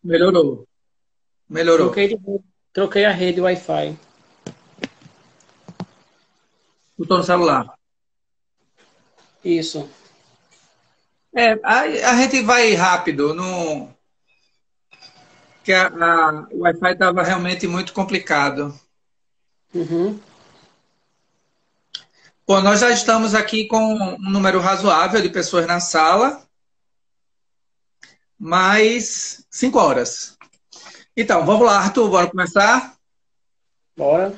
Melhorou. Melhorou. Troquei a rede Wi-Fi. Botou no celular. Isso. A gente vai rápido. No, que o Wi-Fi estava realmente muito complicado. Uhum. Bom, nós já estamos aqui com um número razoável de pessoas na sala, mais 5 horas. Então, vamos lá, Arthur, bora começar? Bora.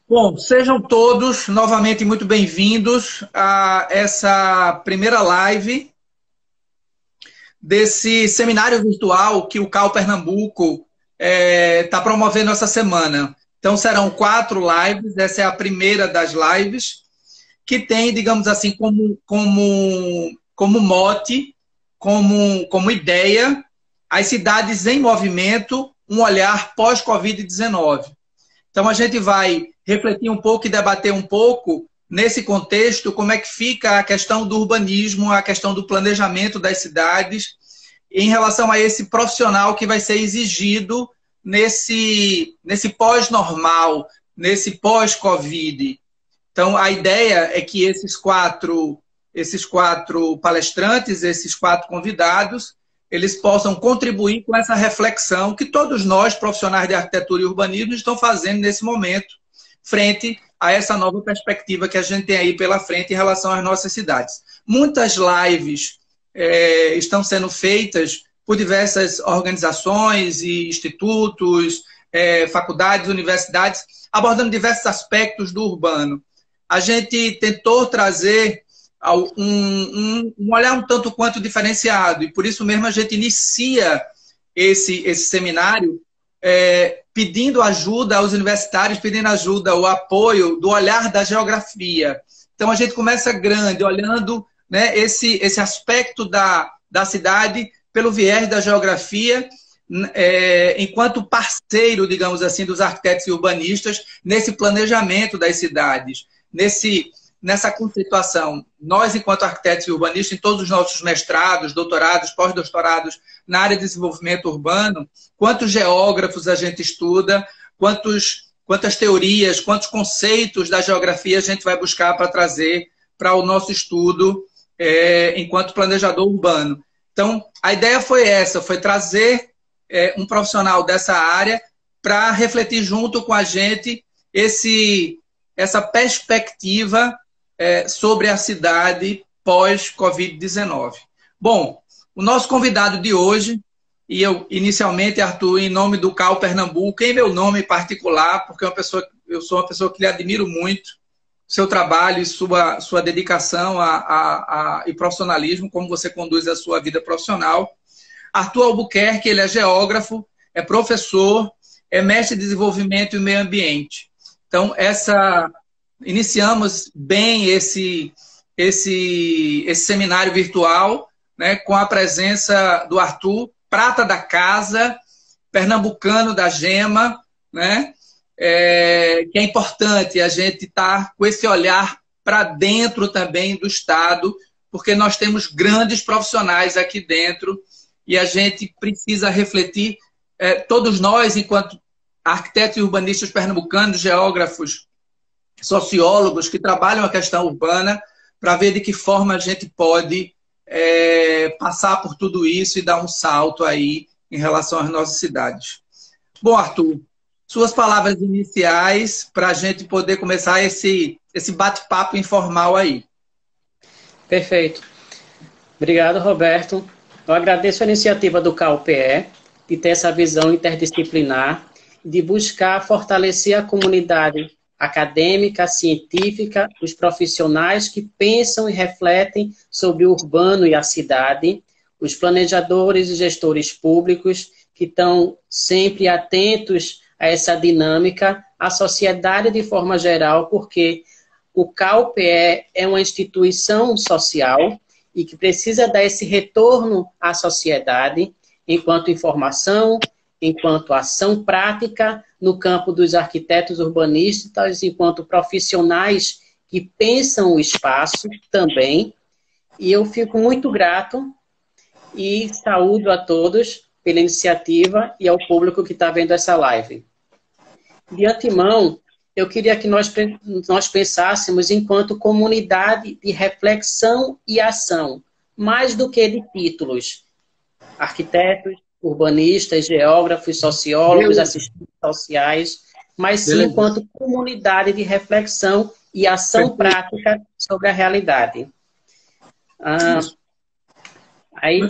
Bom, sejam todos novamente muito bem-vindos a essa primeira live desse seminário virtual que o CAU Pernambuco está promovendo essa semana. Então, serão 4 lives, essa é a primeira das lives, que tem, digamos assim, como mote, como ideia, as cidades em movimento, um olhar pós-Covid-19. Então, a gente vai refletir um pouco e debater um pouco, nesse contexto, como é que fica a questão do urbanismo, a questão do planejamento das cidades, em relação a esse profissional que vai ser exigido nesse pós-normal, nesse pós-Covid. Então, a ideia é que esses quatro palestrantes, esses 4 convidados, eles possam contribuir com essa reflexão que todos nós, profissionais de arquitetura e urbanismo, estão fazendo nesse momento, frente a essa nova perspectiva que a gente tem aí pela frente em relação às nossas cidades. Muitas lives estão sendo feitas por diversas organizações e institutos, faculdades, universidades, abordando diversos aspectos do urbano. A gente tentou trazer um olhar um tanto quanto diferenciado, e por isso mesmo a gente inicia esse seminário pedindo ajuda aos universitários, pedindo ajuda, o apoio do olhar da geografia. Então a gente começa grande, olhando, né, esse aspecto da cidade pelo viés da geografia, enquanto parceiro, digamos assim, dos arquitetos e urbanistas nesse planejamento das cidades, nessa conceituação. Nós, enquanto arquitetos e urbanistas, em todos os nossos mestrados, doutorados, pós-doutorados na área de desenvolvimento urbano, quantos geógrafos a gente estuda, quantas teorias, quantos conceitos da geografia a gente vai buscar para trazer para o nosso estudo enquanto planejador urbano. Então, a ideia foi essa, foi trazer um profissional dessa área para refletir junto com a gente essa perspectiva sobre a cidade pós-Covid-19. Bom, o nosso convidado de hoje, e eu inicialmente, Arthur, em nome do CAU Pernambuco, em meu nome particular, porque eu sou uma pessoa que lhe admiro muito, seu trabalho e sua dedicação e profissionalismo, como você conduz a sua vida profissional. Arthur Albuquerque, ele é geógrafo, é professor, é mestre de desenvolvimento e meio ambiente. Então, iniciamos bem esse seminário virtual, né, com a presença do Arthur, prata da casa, pernambucano da gema, né, que é importante a gente estar com esse olhar para dentro também do Estado, porque nós temos grandes profissionais aqui dentro e a gente precisa refletir, todos nós, enquanto arquitetos e urbanistas pernambucanos, geógrafos, sociólogos que trabalham a questão urbana, para ver de que forma a gente pode passar por tudo isso e dar um salto aí em relação às nossas cidades. Bom, Arthur, suas palavras iniciais para a gente poder começar esse bate-papo informal aí. Perfeito. Obrigado, Roberto. Eu agradeço a iniciativa do CAU-PE de ter essa visão interdisciplinar, de buscar fortalecer a comunidade acadêmica, científica, os profissionais que pensam e refletem sobre o urbano e a cidade, os planejadores e gestores públicos que estão sempre atentos a essa dinâmica, a sociedade de forma geral, porque o CAU-PE é uma instituição social e que precisa dar esse retorno à sociedade enquanto informação, enquanto ação prática no campo dos arquitetos urbanistas, enquanto profissionais que pensam o espaço também. E eu fico muito grato e saúdo a todos pela iniciativa e ao público que está vendo essa live. De antemão, eu queria que nós pensássemos enquanto comunidade de reflexão e ação, mais do que de títulos. Arquitetos, urbanistas, geógrafos, sociólogos, assistentes sociais, mas sim enquanto comunidade de reflexão e ação prática sobre a realidade. Aí,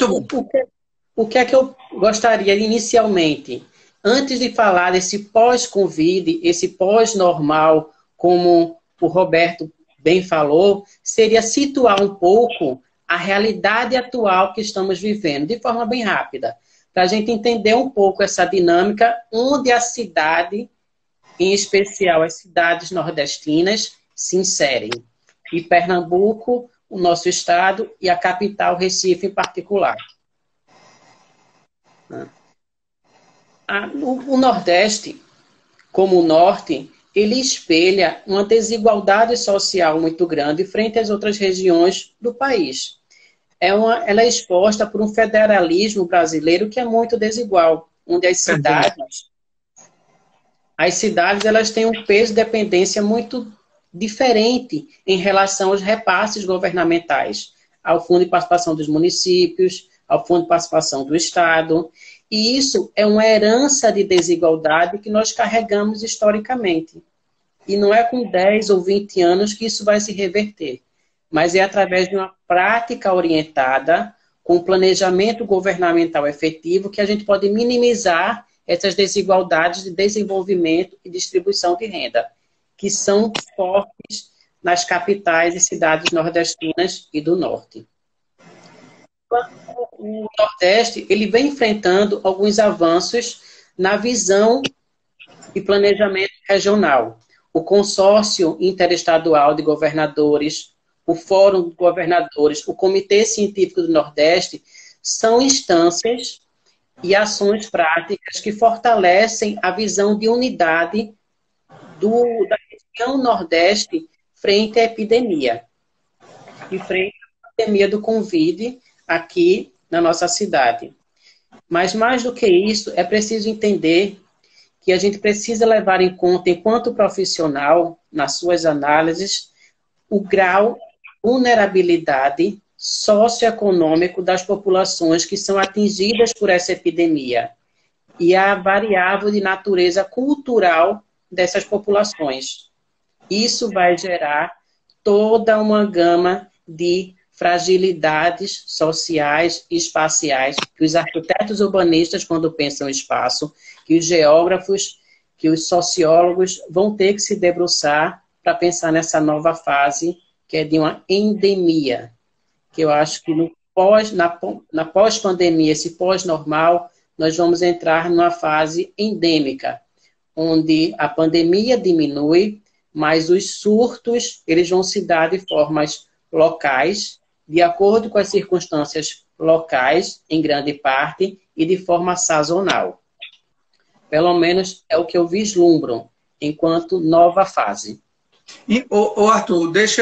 o que é que eu gostaria inicialmente, antes de falar desse pós-Covid, esse pós-normal, como o Roberto bem falou, seria situar um pouco a realidade atual que estamos vivendo, de forma bem rápida, para a gente entender um pouco essa dinâmica, onde a cidade, em especial as cidades nordestinas, se inserem. E Pernambuco, o nosso estado, e a capital, Recife, em particular. O Nordeste, como o Norte, ele espelha uma desigualdade social muito grande frente às outras regiões do país. Ela é exposta por um federalismo brasileiro que é muito desigual, onde as cidades elas têm um peso de dependência muito diferente em relação aos repasses governamentais, ao Fundo de Participação dos Municípios, ao Fundo de Participação do Estado. E isso é uma herança de desigualdade que nós carregamos historicamente. E não é com 10 ou 20 anos que isso vai se reverter, mas é através de uma prática orientada, com planejamento governamental efetivo, que a gente pode minimizar essas desigualdades de desenvolvimento e distribuição de renda, que são fortes nas capitais e cidades nordestinas e do Norte. O Nordeste ele vem enfrentando alguns avanços na visão e planejamento regional. O Consórcio Interestadual de Governadores, o Fórum de Governadores, o Comitê Científico do Nordeste, são instâncias e ações práticas que fortalecem a visão de unidade da região Nordeste frente à epidemia. E frente à pandemia do Covid aqui na nossa cidade. Mas mais do que isso, é preciso entender que a gente precisa levar em conta, enquanto profissional, nas suas análises, o grau de vulnerabilidade socioeconômico das populações que são atingidas por essa epidemia e a variável de natureza cultural dessas populações. Isso vai gerar toda uma gama de fragilidades sociais e espaciais que os arquitetos urbanistas, quando pensam em espaço, que os geógrafos, que os sociólogos vão ter que se debruçar para pensar nessa nova fase, que é de uma endemia, que eu acho que na pós-pandemia, esse pós-normal, nós vamos entrar numa fase endêmica, onde a pandemia diminui, mas os surtos eles vão se dar de formas locais, de acordo com as circunstâncias locais, em grande parte, e de forma sazonal. Pelo menos é o que eu vislumbro, enquanto nova fase. Arthur, deixa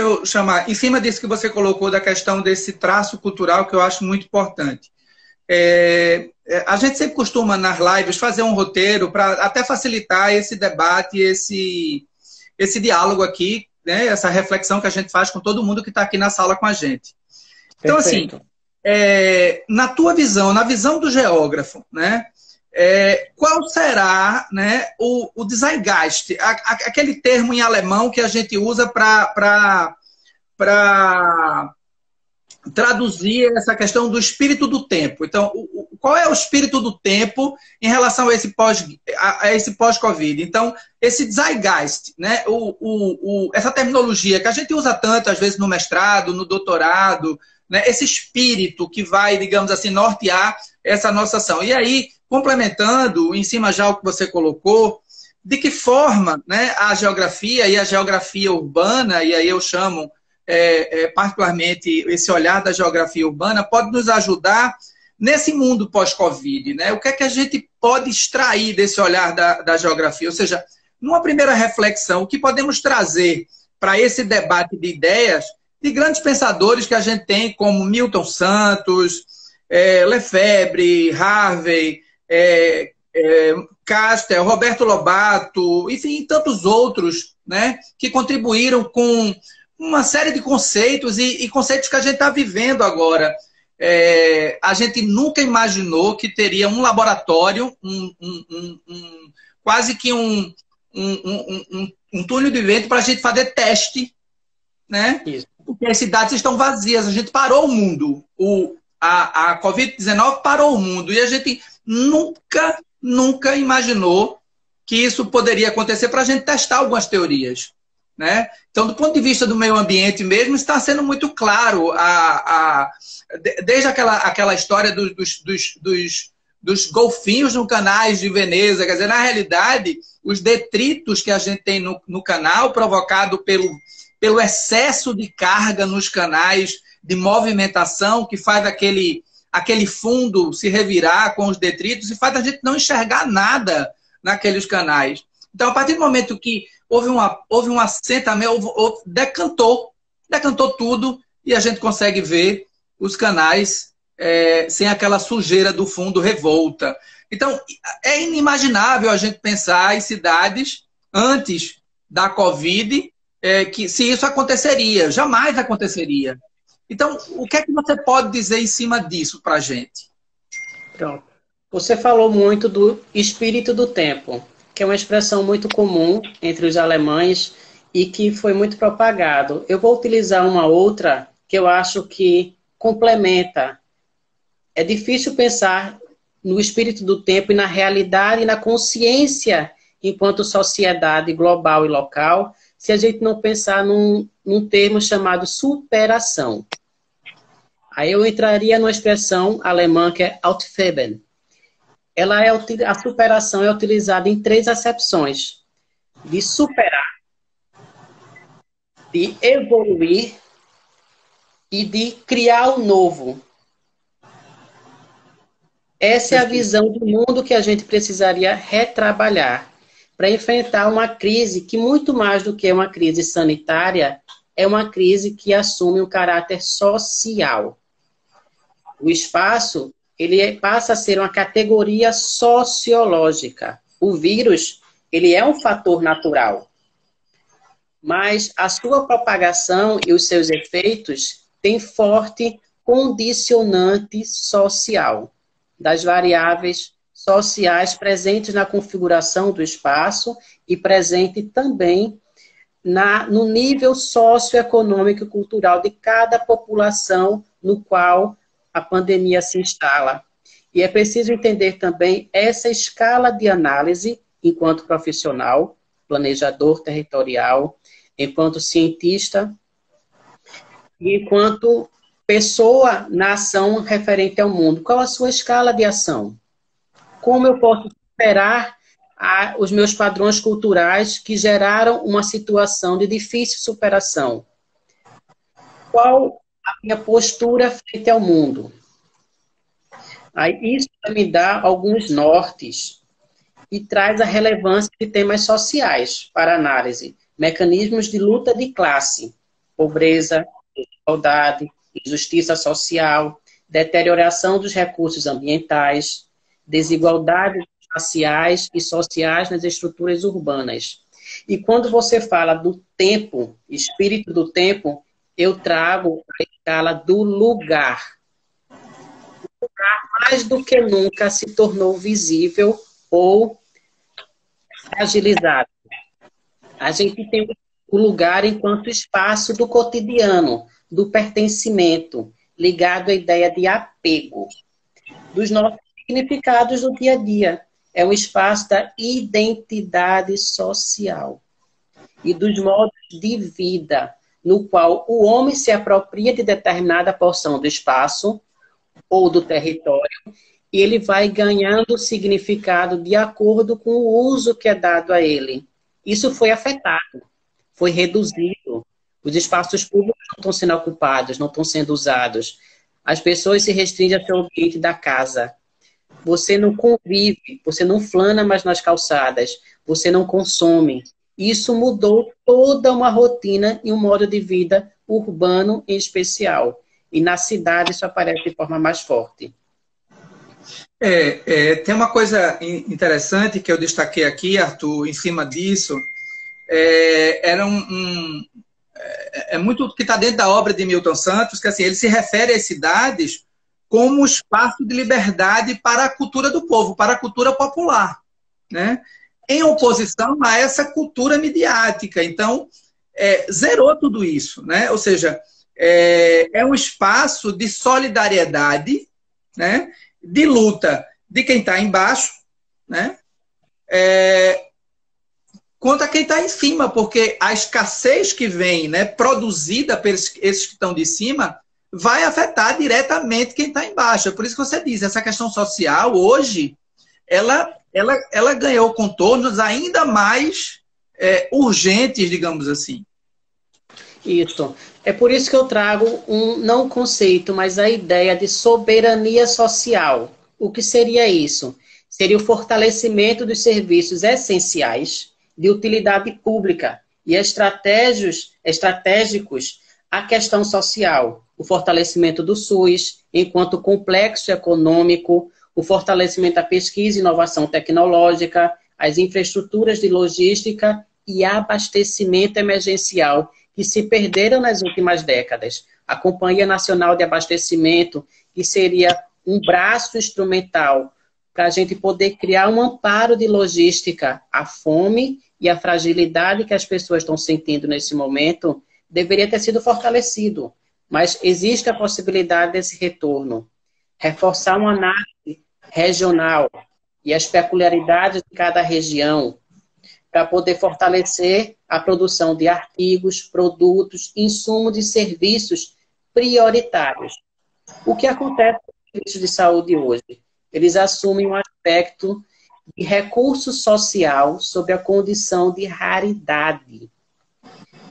eu chamar, em cima disso que você colocou, da questão desse traço cultural, que eu acho muito importante. A gente sempre costuma, nas lives, fazer um roteiro para até facilitar esse debate, esse diálogo aqui, né, essa reflexão que a gente faz com todo mundo que está aqui na sala com a gente. Então, Perfeito. assim, na tua visão, na visão do geógrafo, né, qual será, né, o Zeitgeist, aquele termo em alemão que a gente usa para traduzir essa questão do espírito do tempo. Então, qual é o espírito do tempo em relação a esse pós-Covid? Então, esse Zeitgeist, né? Essa terminologia que a gente usa tanto, às vezes, no mestrado, no doutorado, né? Esse espírito que vai, digamos assim, nortear essa nossa ação. E aí, complementando, em cima já o que você colocou, de que forma, né, a geografia e a geografia urbana, e aí eu chamo particularmente esse olhar da geografia urbana, pode nos ajudar nesse mundo pós-Covid, né? O que é que a gente pode extrair desse olhar da geografia? Ou seja, numa primeira reflexão, o que podemos trazer para esse debate de ideias de grandes pensadores que a gente tem, como Milton Santos, Lefebvre, Harvey, Castel, Roberto Lobato, enfim, tantos outros, né, que contribuíram com uma série de conceitos e conceitos que a gente está vivendo agora. A gente nunca imaginou que teria um laboratório, quase que um túnel de vento para a gente fazer teste, né? Isso. Porque as cidades estão vazias, a gente parou o mundo. A Covid-19 parou o mundo e a gente nunca imaginou que isso poderia acontecer para a gente testar algumas teorias, né? Então, do ponto de vista do meio ambiente mesmo, está sendo muito claro, desde aquela história dos golfinhos no canais de Veneza. Quer dizer, na realidade, os detritos que a gente tem no canal, provocado pelo excesso de carga nos canais, de movimentação, que faz aquele fundo se revirar com os detritos e faz a gente não enxergar nada naqueles canais. Então, a partir do momento que houve um assentamento, decantou tudo e a gente consegue ver os canais sem aquela sujeira do fundo revolta. Então, é inimaginável a gente pensar em cidades antes da Covid, que se isso aconteceria, jamais aconteceria. Então, o que é que você pode dizer em cima disso para a gente? Pronto. Você falou muito do espírito do tempo, que é uma expressão muito comum entre os alemães e que foi muito propagado. Eu vou utilizar uma outra que eu acho que complementa. É difícil pensar no espírito do tempo e na realidade e na consciência enquanto sociedade global e local, se a gente não pensar num termo chamado superação. Aí eu entraria numa expressão alemã que é Aufheben. A superação é utilizada em 3 acepções: de superar, de evoluir e de criar o novo. Essa é a visão do mundo que a gente precisaria retrabalhar para enfrentar uma crise que, muito mais do que uma crise sanitária, é uma crise que assume um caráter social. O espaço, ele passa a ser uma categoria sociológica. O vírus, ele é um fator natural, mas a sua propagação e os seus efeitos têm forte condicionante social das variáveis sociais presentes na configuração do espaço e presente também no nível socioeconômico e cultural de cada população no qual a pandemia se instala. E é preciso entender também essa escala de análise enquanto profissional, planejador territorial, enquanto cientista e enquanto pessoa na ação referente ao mundo. Qual a sua escala de ação? Como eu posso superar os meus padrões culturais que geraram uma situação de difícil superação? Qual a minha postura frente ao mundo? Aí isso me dá alguns nortes e traz a relevância de temas sociais para análise. Mecanismos de luta de classe, pobreza, desigualdade, injustiça social, deterioração dos recursos ambientais, desigualdades raciais e sociais nas estruturas urbanas. E quando você fala do tempo, espírito do tempo, eu trago a escala do lugar. O lugar, mais do que nunca, se tornou visível ou fragilizado. A gente tem o lugar enquanto espaço do cotidiano, do pertencimento, ligado à ideia de apego, dos nossos significados do dia a dia. É um espaço da identidade social e dos modos de vida, no qual o homem se apropria de determinada porção do espaço ou do território e ele vai ganhando significado de acordo com o uso que é dado a ele. Isso foi afetado, foi reduzido. Os espaços públicos não estão sendo ocupados, não estão sendo usados. As pessoas se restringem ao seu ambiente da casa. Você não convive, você não flana mais nas calçadas, você não consome. Isso mudou toda uma rotina e um modo de vida urbano em especial. e na cidade isso aparece de forma mais forte. Tem uma coisa interessante que eu destaquei aqui, Arthur, em cima disso, é muito que está dentro da obra de Milton Santos, que assim, ele se refere às cidades como um espaço de liberdade para a cultura do povo, para a cultura popular, né? Em oposição a essa cultura midiática. Então, zerou tudo isso, né? Ou seja, é um espaço de solidariedade, né? De luta de quem está embaixo, né? Contra quem está em cima, porque a escassez que vem, né, produzida pelos esses que estão de cima vai afetar diretamente quem está embaixo. É por isso que você diz, essa questão social, hoje, ela ganhou contornos ainda mais urgentes, digamos assim. Isso. É por isso que eu trago não um conceito, mas a ideia de soberania social. O que seria isso? Seria o fortalecimento dos serviços essenciais de utilidade pública e estratégicos à questão social. O fortalecimento do SUS, enquanto complexo econômico, o fortalecimento da pesquisa e inovação tecnológica, as infraestruturas de logística e abastecimento emergencial, que se perderam nas últimas décadas. A Companhia Nacional de Abastecimento, que seria um braço instrumental para a gente poder criar um amparo de logística. A fome e a fragilidade que as pessoas estão sentindo nesse momento deveria ter sido fortalecido, mas existe a possibilidade desse retorno. Reforçar uma análise regional e as peculiaridades de cada região, para poder fortalecer a produção de artigos, produtos, insumos e serviços prioritários. O que acontece com os serviços de saúde hoje? Eles assumem um aspecto de recurso social sob a condição de raridade,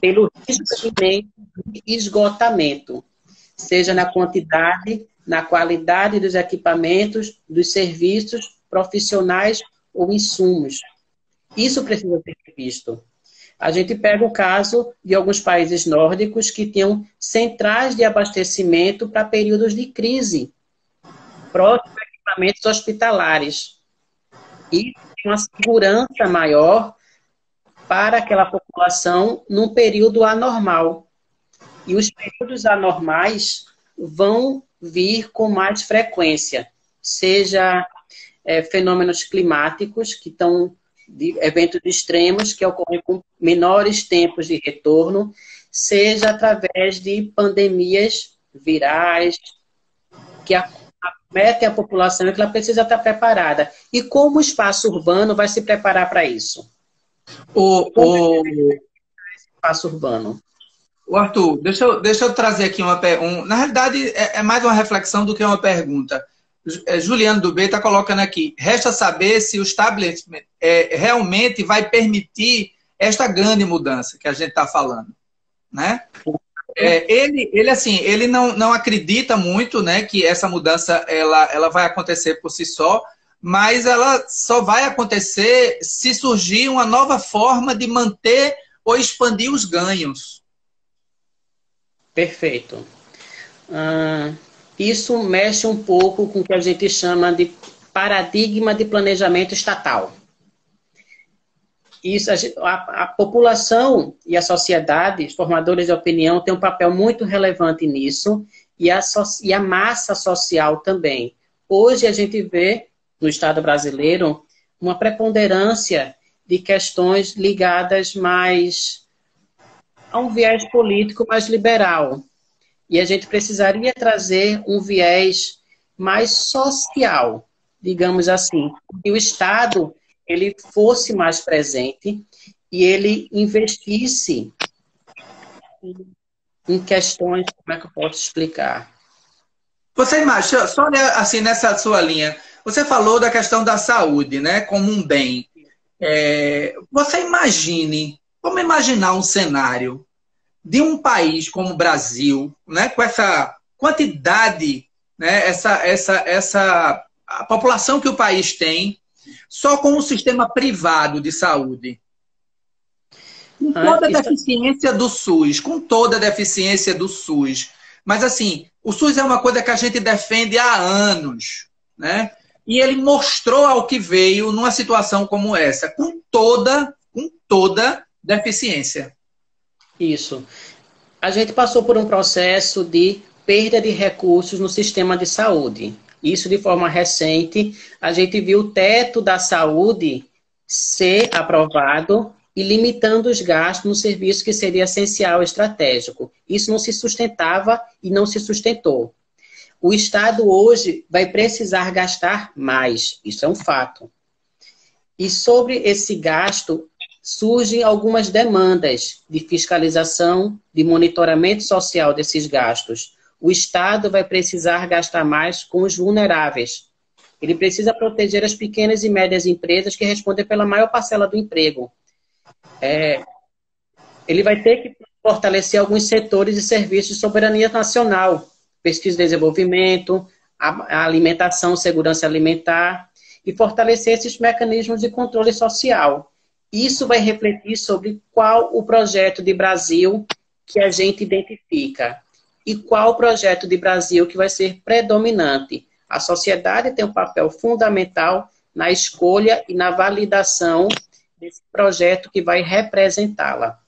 pelo risco de esgotamento, seja na quantidade, na qualidade dos equipamentos, dos serviços profissionais ou insumos. Isso precisa ser visto. A gente pega o caso de alguns países nórdicos que tinham centrais de abastecimento para períodos de crise, próximo a equipamentos hospitalares. E uma segurança maior para aquela população num período anormal. E os períodos anormais vão vir com mais frequência, seja fenômenos climáticos, que estão de eventos extremos, que ocorrem com menores tempos de retorno, seja através de pandemias virais, que acometem a população e que ela precisa estar preparada. E como o espaço urbano vai se preparar para isso? Espaço urbano. Arthur, deixa eu trazer aqui na realidade, é mais uma reflexão do que uma pergunta. Juliano Dubé está colocando aqui, resta saber se o establishment realmente vai permitir esta grande mudança que a gente está falando, né? Ele não acredita muito, né, que essa mudança ela vai acontecer por si só, mas ela só vai acontecer se surgir uma nova forma de manter ou expandir os ganhos. Perfeito. Isso mexe um pouco com o que a gente chama de paradigma de planejamento estatal. Isso, a população e a sociedade, os formadores de opinião, têm um papel muito relevante nisso, e a massa social também. Hoje a gente vê, no Estado brasileiro, uma preponderância de questões ligadas mais a um viés político mais liberal. E a gente precisaria trazer um viés mais social, digamos assim. Que o Estado ele fosse mais presente e ele investisse em questões, como é que eu posso explicar? Você imagina, só assim nessa sua linha, você falou da questão da saúde, né, como um bem. Você vamos imaginar um cenário de um país como o Brasil, né, com essa quantidade, né, a população que o país tem, só com o sistema privado de saúde. Com toda a deficiência do SUS, Mas, assim, O SUS é uma coisa que a gente defende há anos, né? E ele mostrou ao que veio numa situação como essa, com toda deficiência. Isso. A gente passou por um processo de perda de recursos no sistema de saúde. Isso de forma recente, a gente viu o teto da saúde ser aprovado e limitando os gastos no serviço que seria essencial e estratégico. Isso não se sustentava e não se sustentou. O Estado hoje vai precisar gastar mais, isso é um fato. E sobre esse gasto, surgem algumas demandas de fiscalização, de monitoramento social desses gastos. O Estado vai precisar gastar mais com os vulneráveis. Ele precisa proteger as pequenas e médias empresas que respondem pela maior parcela do emprego. Ele vai ter que fortalecer alguns setores de serviços de soberania nacional, pesquisa e desenvolvimento, a alimentação, segurança alimentar, e fortalecer esses mecanismos de controle social. Isso vai refletir sobre qual o projeto de Brasil que a gente identifica e qual o projeto de Brasil que vai ser predominante. A sociedade tem um papel fundamental na escolha e na validação desse projeto que vai representá-la.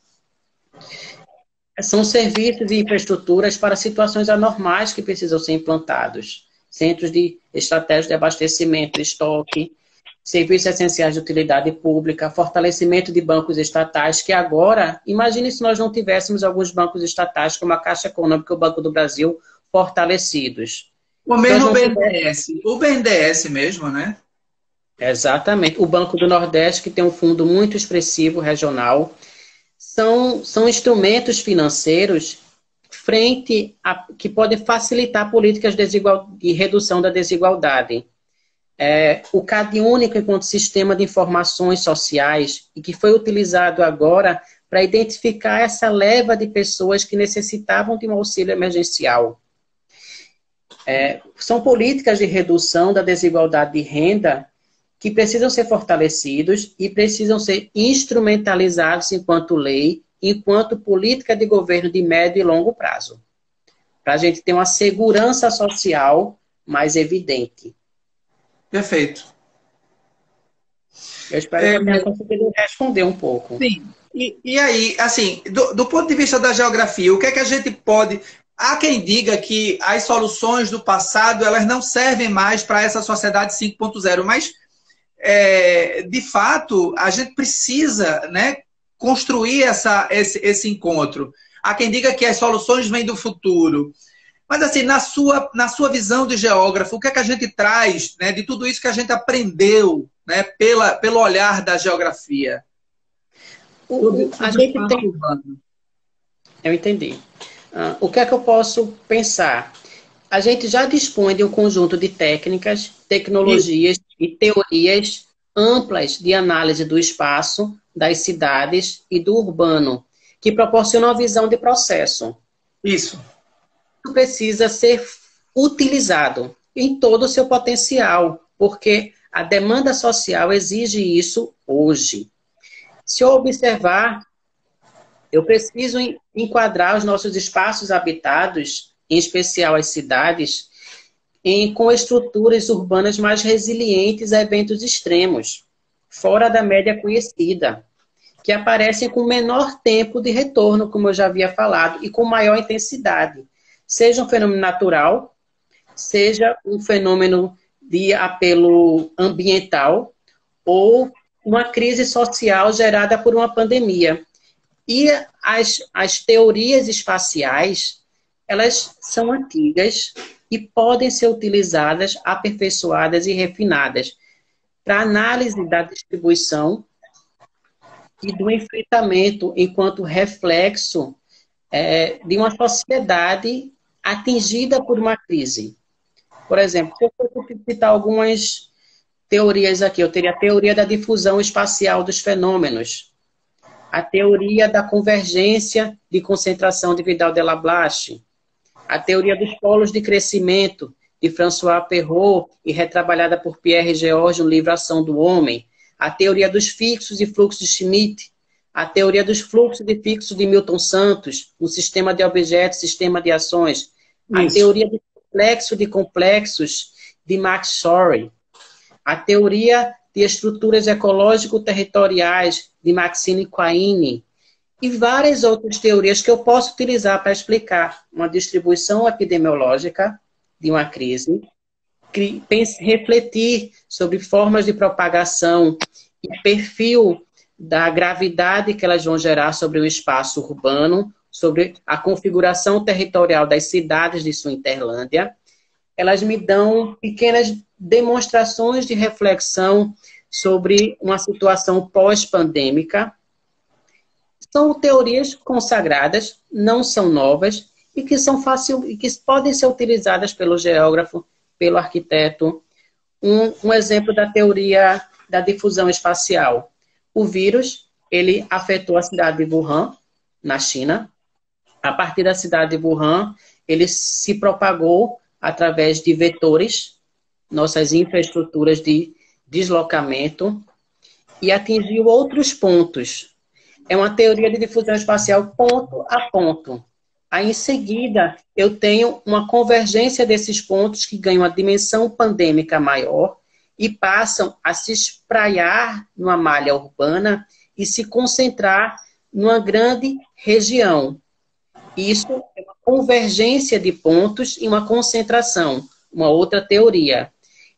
São serviços e infraestruturas para situações anormais que precisam ser implantados. Centros de estratégia de abastecimento, estoque, serviços essenciais de utilidade pública, fortalecimento de bancos estatais, que agora, imagine se nós não tivéssemos alguns bancos estatais, como a Caixa Econômica e o Banco do Brasil, fortalecidos. O mesmo BNDES, o BNDES mesmo, né? Exatamente. O Banco do Nordeste, que tem um fundo muito expressivo regional, são instrumentos financeiros que podem facilitar políticas de redução da desigualdade. O CadÚnico, enquanto sistema de informações sociais, e que foi utilizado agora para identificar essa leva de pessoas que necessitavam de um auxílio emergencial. São políticas de redução da desigualdade de renda que precisam ser fortalecidos e precisam ser instrumentalizados enquanto lei, enquanto política de governo de médio e longo prazo, para a gente ter uma segurança social mais evidente. Perfeito. Eu espero que eu tenha conseguido responder um pouco. Sim. E aí, assim, do ponto de vista da geografia, o que é que a gente pode... Há quem diga que as soluções do passado, elas não servem mais para essa sociedade 5.0, mas, de fato, a gente precisa, né, construir esse encontro. Há quem diga que as soluções vêm do futuro. Mas, assim, na sua visão de geógrafo, o que é que a gente traz, né, de tudo isso que a gente aprendeu, né, pelo olhar da geografia? A gente tem... Eu entendi. O que é que eu posso pensar? A gente já dispõe de um conjunto de técnicas, tecnologias e teorias amplas de análise do espaço, das cidades e do urbano, que proporcionam uma visão de processo. Isso precisa ser utilizado em todo o seu potencial, porque a demanda social exige isso hoje. Se eu observar, eu preciso enquadrar os nossos espaços habitados, em especial as cidades, com estruturas urbanas mais resilientes a eventos extremos, fora da média conhecida, que aparecem com menor tempo de retorno, como eu já havia falado, e com maior intensidade. Seja um fenômeno natural, seja um fenômeno de apelo ambiental ou uma crise social gerada por uma pandemia. E as teorias espaciais, elas são antigas e podem ser utilizadas, aperfeiçoadas e refinadas para análise da distribuição e do enfrentamento enquanto reflexo de uma sociedade atingida por uma crise. Por exemplo, se eu for citar algumas teorias aqui, eu teria a teoria da difusão espacial dos fenômenos, a teoria da convergência de concentração de Vidal de Lablache, a teoria dos polos de crescimento de François Perrault e retrabalhada por Pierre George no livro Ação do Homem, a teoria dos fixos e fluxos de Schmitt, a teoria dos fluxos e fixos de Milton Santos, o sistema de objetos, sistema de ações, a Isso. teoria do complexo de complexos de Max Shorey, a teoria de estruturas ecológico-territoriais de Maxine Quaine, e várias outras teorias que eu posso utilizar para explicar uma distribuição epidemiológica de uma crise, refletir sobre formas de propagação e perfil da gravidade que elas vão gerar sobre o espaço urbano, sobre a configuração territorial das cidades de sua Interlândia. Elas me dão pequenas demonstrações de reflexão sobre uma situação pós-pandêmica. São teorias consagradas, não são novas, e que são e que podem ser utilizadas pelo geógrafo, pelo arquiteto. Um exemplo da teoria da difusão espacial. O vírus, ele afetou a cidade de Wuhan, na China. A partir da cidade de Wuhan, ele se propagou através de vetores, nossas infraestruturas de deslocamento, e atingiu outros pontos. É uma teoria de difusão espacial ponto a ponto. Aí, em seguida, eu tenho uma convergência desses pontos que ganham uma dimensão pandêmica maior e passam a se espraiar numa malha urbana e se concentrar numa grande região. Isso é uma convergência de pontos e uma concentração, uma outra teoria.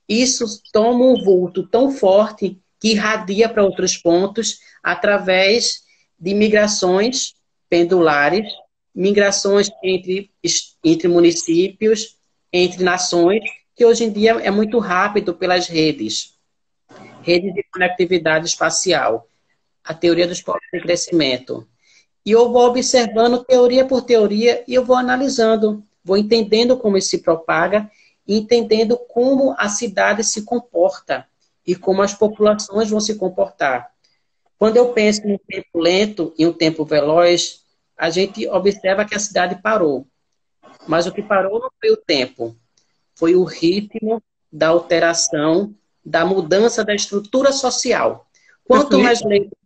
Isso toma um vulto tão forte que irradia para outros pontos através de migrações pendulares, migrações entre municípios, entre nações, que hoje em dia é muito rápido pelas redes de conectividade espacial, a teoria dos povos em crescimento. E eu vou observando teoria por teoria e eu vou analisando, vou entendendo como isso se propaga e entendendo como a cidade se comporta e como as populações vão se comportar. Quando eu penso em um tempo lento e um tempo veloz, a gente observa que a cidade parou. Mas o que parou não foi o tempo, foi o ritmo da alteração, da mudança da estrutura social. Quanto mais lento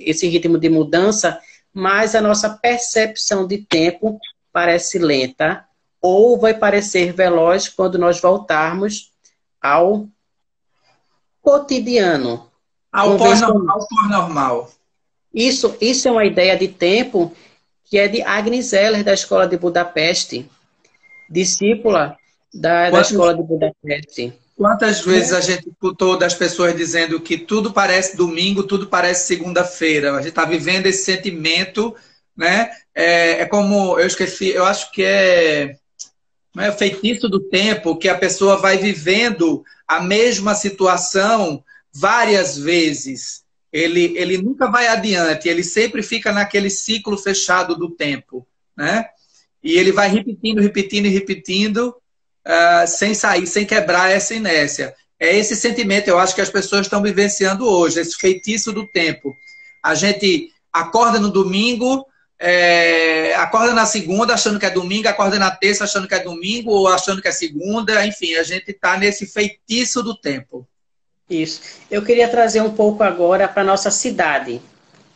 esse ritmo de mudança, mais a nossa percepção de tempo parece lenta ou vai parecer veloz quando nós voltarmos ao cotidiano. Ao pós-normal. Isso é uma ideia de tempo que é de Agnes Zeller, da Escola de Budapeste, discípula da Escola de Budapeste. Quantas vezes a gente escutou das pessoas dizendo que tudo parece domingo, tudo parece segunda-feira? A gente está vivendo esse sentimento, né? É como, eu esqueci, eu acho que não é o feitiço do tempo, que a pessoa vai vivendo a mesma situação várias vezes. Ele nunca vai adiante, ele sempre fica naquele ciclo fechado do tempo, né? E ele vai repetindo, repetindo e repetindo, sem sair, sem quebrar essa inércia. É esse sentimento, eu acho que as pessoas estão vivenciando hoje, esse feitiço do tempo. A gente acorda no domingo, acorda na segunda achando que é domingo, acorda na terça achando que é domingo, ou achando que é segunda, enfim, a gente está nesse feitiço do tempo. Isso. Eu queria trazer um pouco agora para a nossa cidade,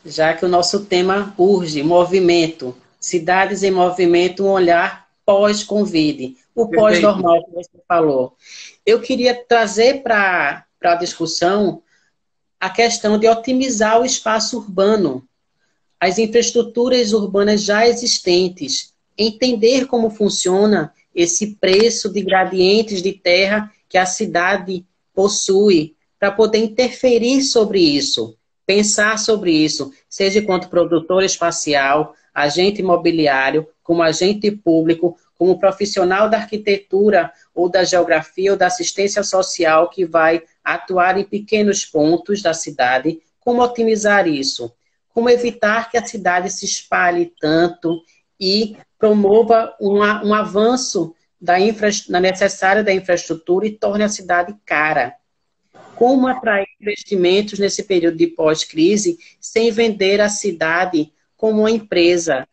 já que o nosso tema urge, movimento. Cidades em movimento, um olhar pós-Covid. O pós-normal que você falou. Eu queria trazer para a discussão a questão de otimizar o espaço urbano, as infraestruturas urbanas já existentes, entender como funciona esse preço de gradientes de terra que a cidade possui, para poder interferir sobre isso, pensar sobre isso, seja enquanto produtor espacial, agente imobiliário, como agente público, como profissional da arquitetura ou da geografia ou da assistência social que vai atuar em pequenos pontos da cidade, como otimizar isso, como evitar que a cidade se espalhe tanto e promova um avanço na necessária da infraestrutura e torne a cidade cara. Como atrair investimentos nesse período de pós-crise sem vender a cidade como uma empresa,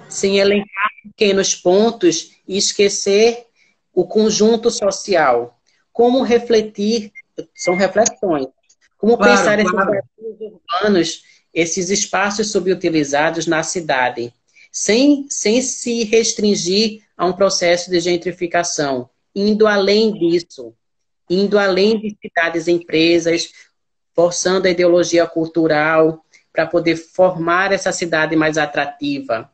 sem elencar pequenos pontos e esquecer o conjunto social. Como refletir, são reflexões, como pensar esses espaços urbanos, esses espaços subutilizados na cidade, sem se restringir a um processo de gentrificação, indo além disso, indo além de cidades e empresas, forçando a ideologia cultural para poder formar essa cidade mais atrativa.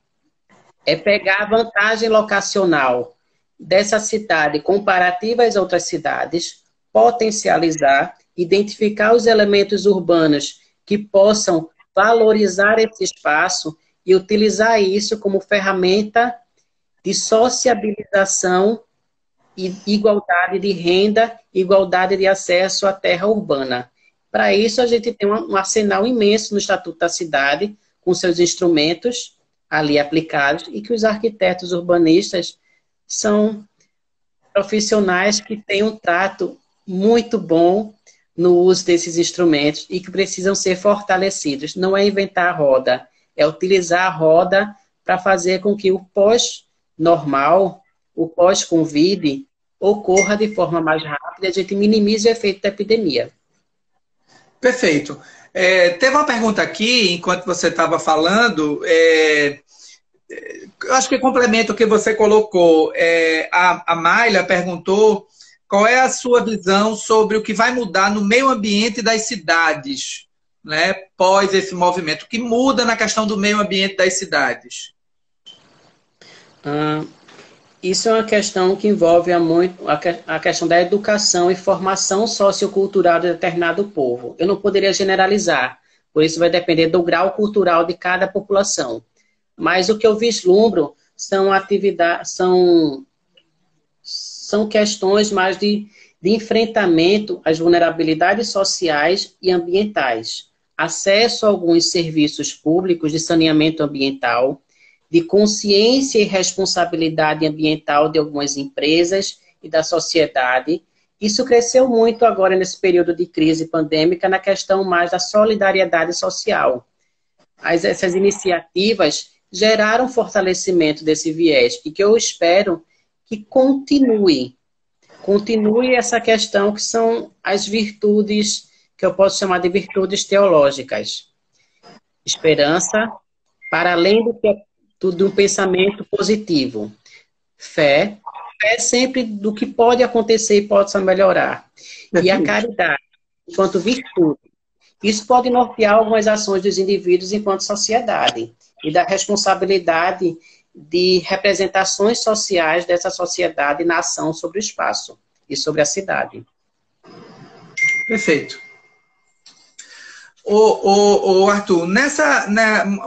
É pegar a vantagem locacional dessa cidade comparativa às outras cidades, potencializar, identificar os elementos urbanos que possam valorizar esse espaço e utilizar isso como ferramenta de sociabilização e igualdade de renda, igualdade de acesso à terra urbana. Para isso, a gente tem um arsenal imenso no Estatuto da Cidade, com seus instrumentos ali aplicados, e que os arquitetos urbanistas são profissionais que têm um trato muito bom no uso desses instrumentos e que precisam ser fortalecidos. Não é inventar a roda, é utilizar a roda para fazer com que o pós-normal, o pós-Covid, ocorra de forma mais rápida e a gente minimize o efeito da epidemia. Perfeito. Teve uma pergunta aqui, enquanto você estava falando, eu acho que complementa o que você colocou. A Mayla perguntou qual é a sua visão sobre o que vai mudar no meio ambiente das cidades, né, pós esse movimento. O que muda na questão do meio ambiente das cidades? Isso é uma questão que envolve muito a questão da educação e formação sociocultural de determinado povo. Eu não poderia generalizar, por isso vai depender do grau cultural de cada população. Mas o que eu vislumbro são atividades, são questões mais de enfrentamento às vulnerabilidades sociais e ambientais, acesso a alguns serviços públicos de saneamento ambiental, de consciência e responsabilidade ambiental de algumas empresas e da sociedade. Isso cresceu muito agora nesse período de crise pandêmica na questão mais da solidariedade social. Essas iniciativas geraram fortalecimento desse viés e que eu espero que continue essa questão que são as virtudes, que eu posso chamar de virtudes teológicas. Esperança, para além do pensamento positivo. Fé sempre do que pode acontecer e pode melhorar. E a caridade, enquanto virtude. Isso pode nortear algumas ações dos indivíduos enquanto sociedade e da responsabilidade de representações sociais dessa sociedade na ação sobre o espaço e sobre a cidade. Perfeito. Arthur,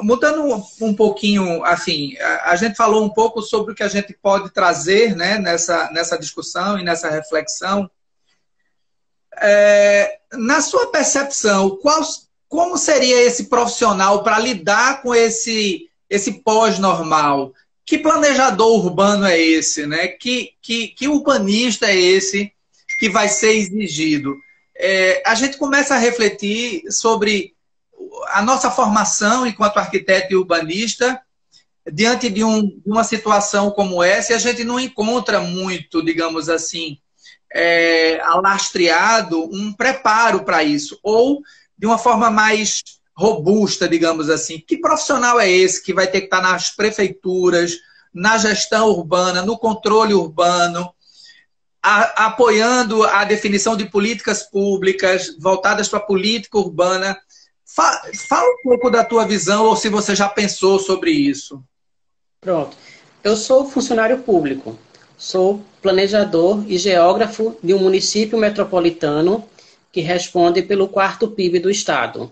mudando um pouquinho, assim, a gente falou um pouco sobre o que a gente pode trazer, né, nessa discussão e nessa reflexão. Na sua percepção, como seria esse profissional para lidar com esse pós-normal? Que planejador urbano é esse, né? Que urbanista é esse que vai ser exigido? A gente começa a refletir sobre a nossa formação enquanto arquiteto e urbanista diante de uma situação como essa, e a gente não encontra muito, digamos assim, alastreado um preparo para isso, ou de uma forma mais robusta, digamos assim. Que profissional é esse que vai ter que estar nas prefeituras, na gestão urbana, no controle urbano, apoiando a definição de políticas públicas voltadas para a política urbana? Fala um pouco da tua visão, ou se você já pensou sobre isso. Pronto. Eu sou funcionário público, sou planejador e geógrafo de um município metropolitano que responde pelo 4º PIB do Estado.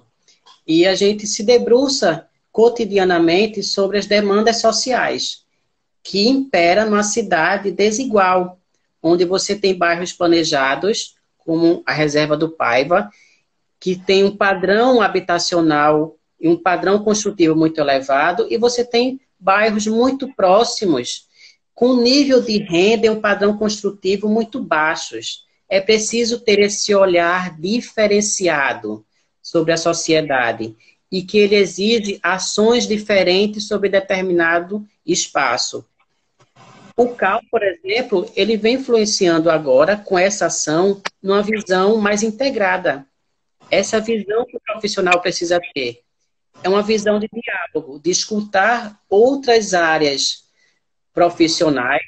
E a gente se debruça cotidianamente sobre as demandas sociais que imperam numa cidade desigual, onde você tem bairros planejados, como a Reserva do Paiva, que tem um padrão habitacional e um padrão construtivo muito elevado, e você tem bairros muito próximos, com nível de renda e um padrão construtivo muito baixos. É preciso ter esse olhar diferenciado sobre a sociedade e que ele exige ações diferentes sobre determinado espaço. O CAL, por exemplo, ele vem influenciando agora, com essa ação, numa visão mais integrada. Essa visão que o profissional precisa ter é uma visão de diálogo, de escutar outras áreas profissionais,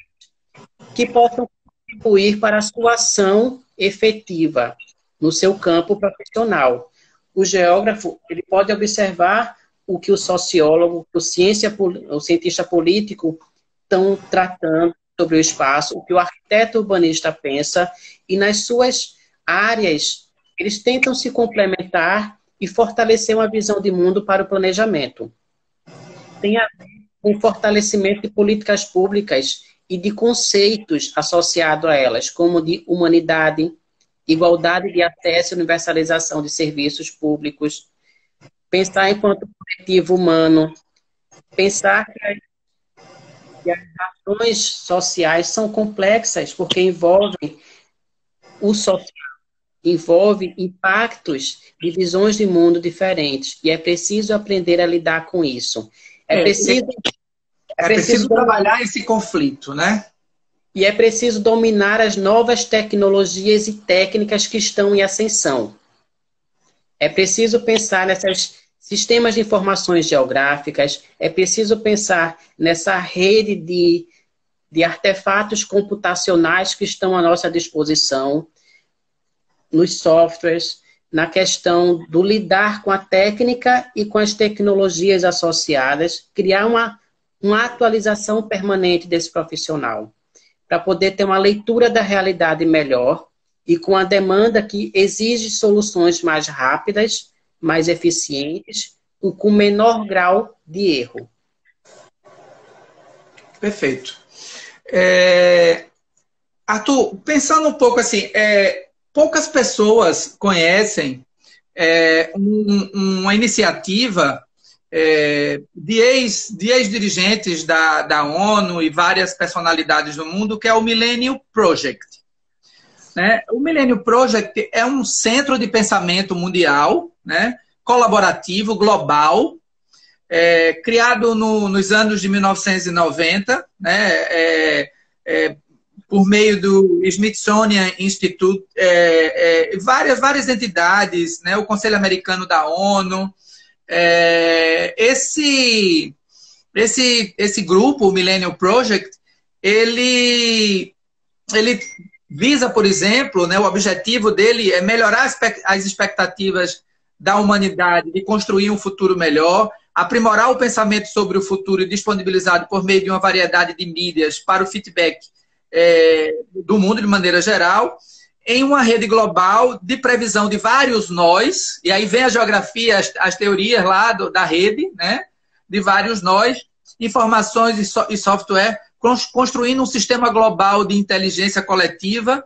que possam contribuir para a sua ação efetiva no seu campo profissional. O geógrafo, ele pode observar o que o sociólogo, o cientista político estão tratando sobre o espaço, o que o arquiteto urbanista pensa, e nas suas áreas, eles tentam se complementar e fortalecer uma visão de mundo para o planejamento. Tem a ver com o fortalecimento de políticas públicas e de conceitos associados a elas, como de humanidade, igualdade de acesso e universalização de serviços públicos, pensar enquanto coletivo humano, pensar que as ações sociais são complexas, porque envolvem o social, envolve impactos de visões de mundo diferentes, e é preciso aprender a lidar com isso. É preciso trabalhar esse conflito, né? E é preciso dominar as novas tecnologias e técnicas que estão em ascensão. É preciso pensar nesses sistemas de informações geográficas, é preciso pensar nessa rede de artefatos computacionais que estão à nossa disposição, nos softwares, na questão do lidar com a técnica e com as tecnologias associadas, criar uma atualização permanente desse profissional, para poder ter uma leitura da realidade melhor e com a demanda que exige soluções mais rápidas, mais eficientes, e com menor grau de erro. Perfeito. Arthur, pensando um pouco assim, poucas pessoas conhecem uma iniciativa de ex-dirigentes da ONU e várias personalidades do mundo, que é o Millennium Project. Né? O Millennium Project é um centro de pensamento mundial, né? Colaborativo, global, criado nos anos de 1990, né? Por meio do Smithsonian Institute, várias entidades, né? O Conselho Americano da ONU. Esse grupo, o Millennium Project, ele visa, por exemplo, né, o objetivo dele é melhorar as expectativas da humanidade de construir um futuro melhor, aprimorar o pensamento sobre o futuro disponibilizado por meio de uma variedade de mídias para o feedback do mundo de maneira geral, em uma rede global de previsão de vários nós, e aí vem a geografia, as teorias lá da rede, né, de vários nós, informações e software, construindo um sistema global de inteligência coletiva,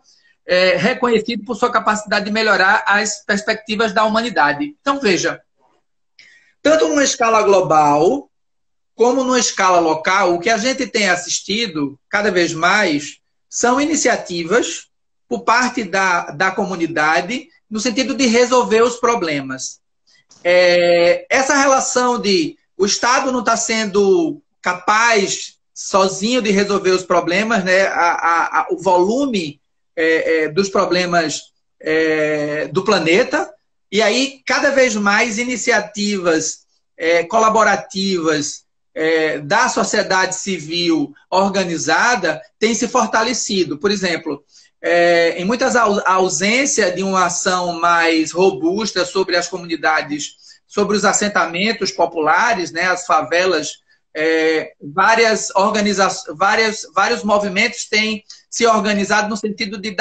reconhecido por sua capacidade de melhorar as perspectivas da humanidade. Então, veja, tanto numa escala global, como numa escala local, o que a gente tem assistido, cada vez mais, são iniciativas por parte da comunidade, no sentido de resolver os problemas. Essa relação de o Estado não está sendo capaz sozinho de resolver os problemas, né? O volume dos problemas do planeta, e aí cada vez mais iniciativas colaborativas da sociedade civil organizada têm se fortalecido. Por exemplo, em muitas ausência de uma ação mais robusta sobre as comunidades, sobre os assentamentos populares, né, as favelas, vários movimentos têm se organizado no sentido de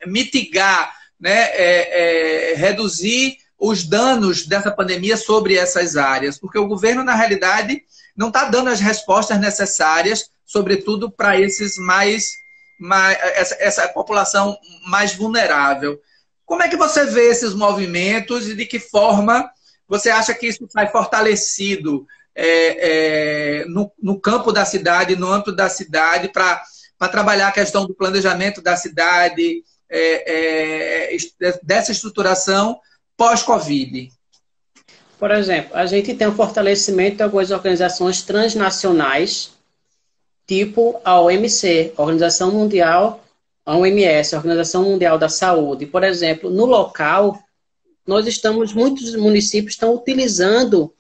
mitigar, né, reduzir os danos dessa pandemia sobre essas áreas, porque o governo, na realidade, não está dando as respostas necessárias, sobretudo para essa população mais vulnerável. Como é que você vê esses movimentos e de que forma você acha que isso sai fortalecido no campo da cidade, no âmbito da cidade, para trabalhar a questão do planejamento da cidade, dessa estruturação pós-Covid? Por exemplo, a gente tem um fortalecimento de algumas organizações transnacionais, tipo a OMC, Organização Mundial, a OMS, a Organização Mundial da Saúde. Por exemplo, no local, muitos municípios estão utilizando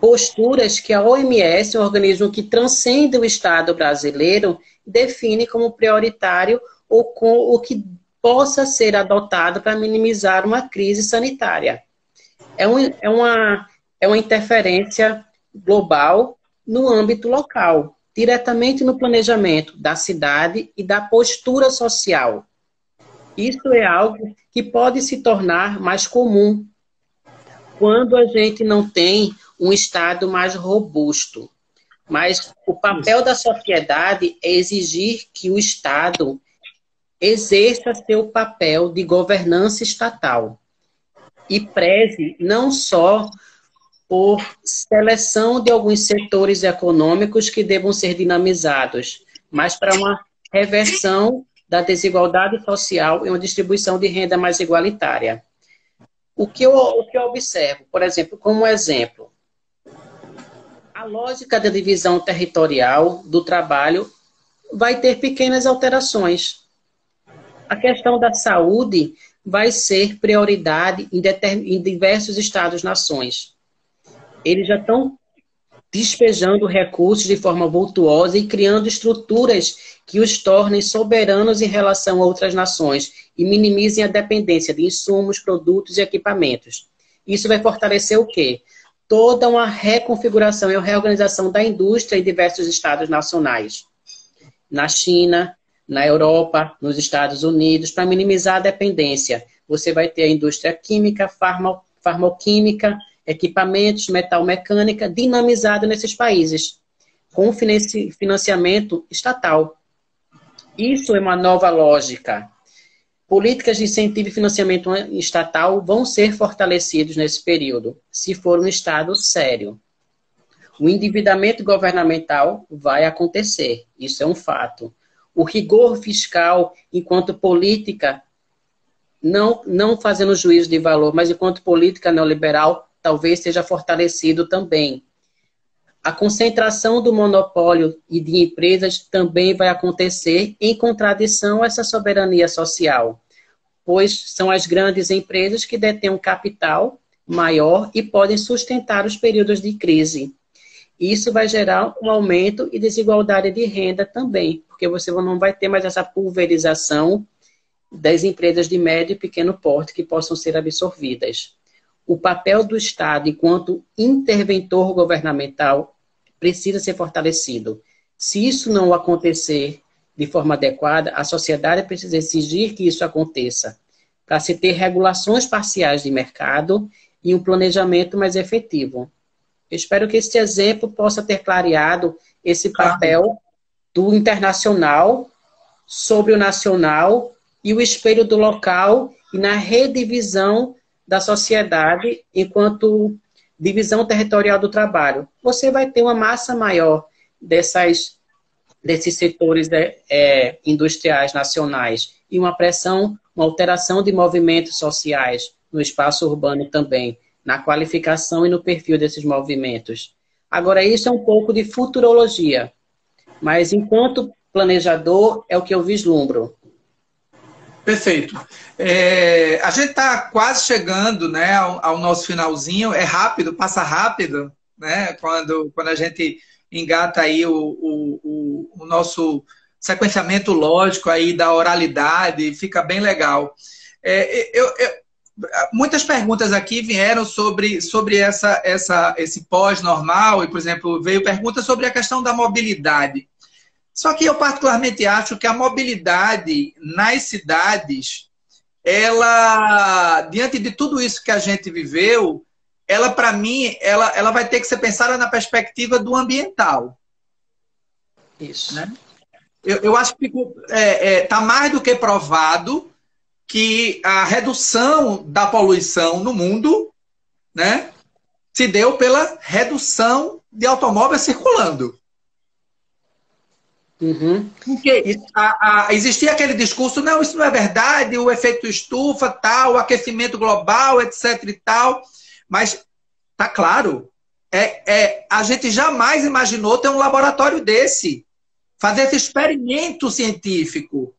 posturas que a OMS, um organismo que transcende o Estado brasileiro, define como prioritário ou com o que possa ser adotado para minimizar uma crise sanitária. É uma interferência global no âmbito local, diretamente no planejamento da cidade e da postura social. Isso é algo que pode se tornar mais comum quando a gente não tem um Estado mais robusto. Mas o papel da sociedade é exigir que o Estado exerça seu papel de governança estatal e preze não só por seleção de alguns setores econômicos que devam ser dinamizados, mas para uma reversão da desigualdade social e uma distribuição de renda mais igualitária. O que eu observo, por exemplo, como exemplo, a lógica da divisão territorial do trabalho vai ter pequenas alterações. A questão da saúde vai ser prioridade em diversos estados-nações. Eles já estão despejando recursos de forma vultuosa e criando estruturas que os tornem soberanos em relação a outras nações e minimizem a dependência de insumos, produtos e equipamentos. Isso vai fortalecer o quê? Toda uma reconfiguração e uma reorganização da indústria em diversos estados nacionais. Na China, na Europa, nos Estados Unidos, para minimizar a dependência. Você vai ter a indústria química, farmoquímica, equipamentos, metal mecânica, dinamizado nesses países, com financiamento estatal. Isso é uma nova lógica. Políticas de incentivo e financiamento estatal vão ser fortalecidos nesse período, se for um Estado sério. O endividamento governamental vai acontecer, isso é um fato. O rigor fiscal, enquanto política, não fazendo juízo de valor, mas enquanto política neoliberal, talvez seja fortalecido também. A concentração do monopólio e de empresas também vai acontecer em contradição a essa soberania social, pois são as grandes empresas que detêm um capital maior e podem sustentar os períodos de crise. Isso vai gerar um aumento e desigualdade de renda também, porque você não vai ter mais essa pulverização das empresas de médio e pequeno porte que possam ser absorvidas. O papel do Estado enquanto interventor governamental precisa ser fortalecido. Se isso não acontecer de forma adequada, a sociedade precisa exigir que isso aconteça, para se ter regulações parciais de mercado e um planejamento mais efetivo. Eu espero que este exemplo possa ter clareado esse papel do internacional sobre o nacional e o espelho do local e na redivisão da sociedade enquanto divisão territorial do trabalho. Você vai ter uma massa maior desses setores industriais nacionais e uma pressão, uma alteração de movimentos sociais no espaço urbano também, na qualificação e no perfil desses movimentos. Agora, isso é um pouco de futurologia, mas enquanto planejador é o que eu vislumbro. Perfeito. A gente está quase chegando, né, ao nosso finalzinho. É rápido, passa rápido, né, quando a gente engata aí o nosso sequenciamento lógico aí da oralidade, fica bem legal. Muitas perguntas aqui vieram sobre esse pós-normal, e, por exemplo, veio pergunta sobre a questão da mobilidade. Só que eu particularmente acho que a mobilidade nas cidades, ela, diante de tudo isso que a gente viveu, ela, para mim, ela vai ter que ser pensada na perspectiva do ambiental. Isso. Né? Eu acho que está mais do que provado que a redução da poluição no mundo, né, se deu pela redução de automóveis circulando. Uhum. Porque existia aquele discurso, não, isso não é verdade, o efeito estufa, tal, o aquecimento global, etc e tal, mas tá claro, a gente jamais imaginou ter um laboratório desse, fazer esse experimento científico.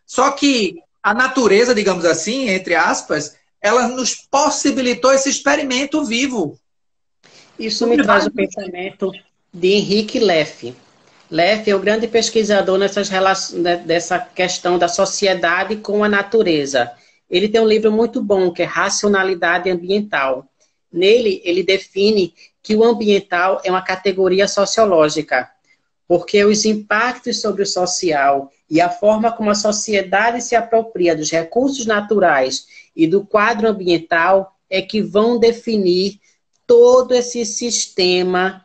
Só que a natureza, digamos assim, entre aspas, ela nos possibilitou esse experimento vivo. Isso me traz o pensamento de Henrique Leff. Leff é o grande pesquisador dessa questão da sociedade com a natureza. Ele tem um livro muito bom, que é Racionalidade Ambiental. Nele, ele define que o ambiental é uma categoria sociológica, porque os impactos sobre o social e a forma como a sociedade se apropria dos recursos naturais e do quadro ambiental é que vão definir todo esse sistema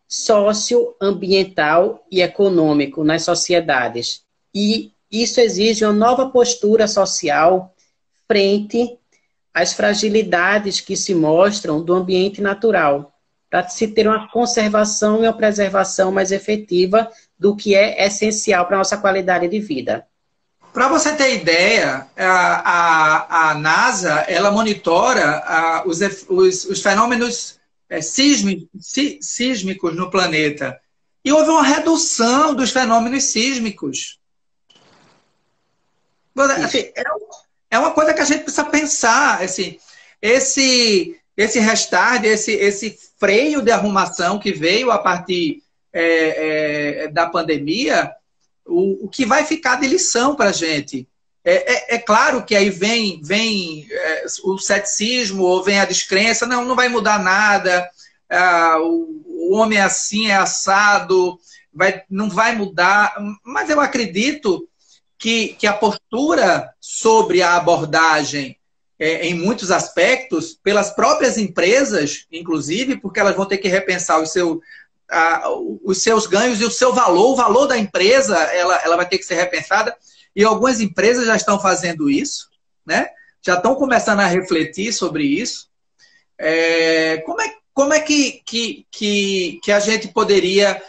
socioambiental e econômico nas sociedades. E isso exige uma nova postura social frente às fragilidades que se mostram do ambiente natural, para se ter uma conservação e uma preservação mais efetiva do que é essencial para a nossa qualidade de vida. Para você ter ideia, a NASA ela monitora os fenômenos sísmicos no planeta. E houve uma redução dos fenômenos sísmicos. Assim, é uma coisa que a gente precisa pensar. Assim, esse restart, esse freio de arrumação que veio a partir da pandemia, o que vai ficar de lição para a gente. É claro que aí vem o ceticismo, ou vem a descrença, não vai mudar nada, o homem é assim, é assado, não vai mudar, mas eu acredito que a postura sobre a abordagem, em muitos aspectos, pelas próprias empresas, inclusive, porque elas vão ter que repensar os seus ganhos e o seu valor, o valor da empresa, ela vai ter que ser repensada, e algumas empresas já estão fazendo isso, né? Já estão começando a refletir sobre isso. Como é que a gente poderia